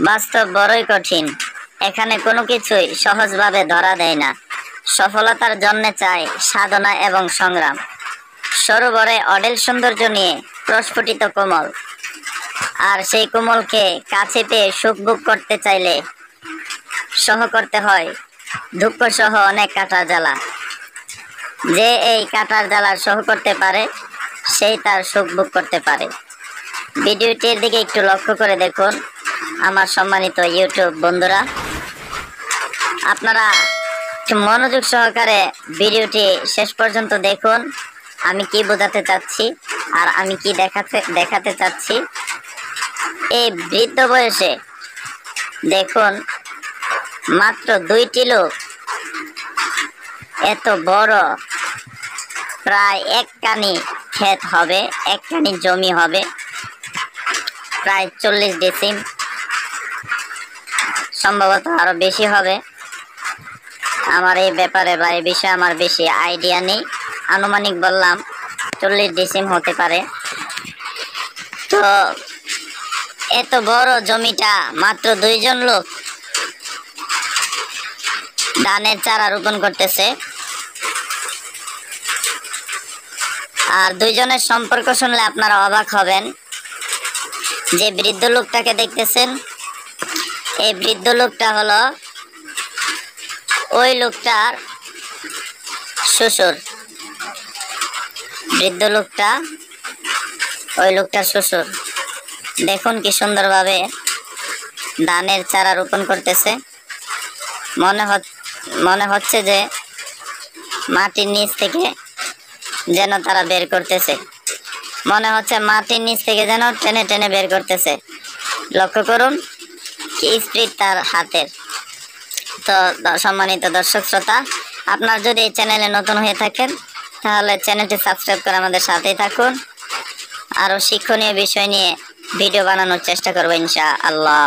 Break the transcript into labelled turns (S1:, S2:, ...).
S1: বাস্তব বড়ই কঠিন। এখানে কোনো কিছুই সহজভাবে ধরা দেয় না। সফলতার জন্য চাই সাধনা এবং সংগ্রাম। সরোবরে অঢেল সৌন্দর্য নিয়ে প্রস্ফুটিত কোমল, আর সেই কোমলকে কাছে পেয়ে সুখ ভোগ করতে চাইলে সহ করতে হয় দুঃখ সহ অনেক কাটার জ্বালা। যে এই কাটার জ্বালা সহ করতে পারে সেই তার সুখ ভোগ করতে পারে। ভিডিওটির দিকে একটু লক্ষ্য করে দেখুন আমার সম্মানিত ইউটিউব বন্ধুরা। আপনারা একটু মনোযোগ সহকারে ভিডিওটি শেষ পর্যন্ত দেখুন। আমি কি বোঝাতে চাচ্ছি আর আমি কি দেখাতে চাচ্ছি। এই বৃদ্ধ বয়সে দেখুন মাত্র 2টি লোক এত বড় প্রায় এক কানি ক্ষেত হবে, এক কানি জমি হবে, প্রায় 40 ডিসিম, সম্ভবত আরো বেশি হবে। আমার এই ব্যাপারে বা এই বিষয়ে আমার বেশি আইডিয়া নেই, আনুমানিক বললাম 40 ডিসিম হতে পারে। তো এত বড় জমিটা মাত্র 2জন লোক ধানের চারা রোপণ করতেছে। আর 2জনের সম্পর্ক শুনলে আপনারা অবাক হবেন। যে বৃদ্ধ লোকটাকে দেখতেছেন, এই বৃদ্ধ লোকটা হলো ওই লোকটার শ্বশুর। বৃদ্ধ লোকটা ওই লোকটার শ্বশুর। দেখুন কি সুন্দরভাবে ধানের চারা রোপণ করতেছে। মনে হচ্ছে যে মাটির নিচ থেকে যেন তারা বের করতেছে, মনে হচ্ছে মাটির নিচ থেকে যেন টেনে টেনে বের করতেছে। লক্ষ্য করুন কি স্পিড তার হাতের। তো সম্মানিত দর্শক শ্রোতা, আপনার যদি এই চ্যানেলে নতুন হয়ে থাকেন তাহলে চ্যানেলটি সাবস্ক্রাইব করে আমাদের সাথেই থাকুন। আরও শিক্ষণীয় বিষয় নিয়ে ভিডিও বানানোর চেষ্টা করবো ইনশাআল্লাহ।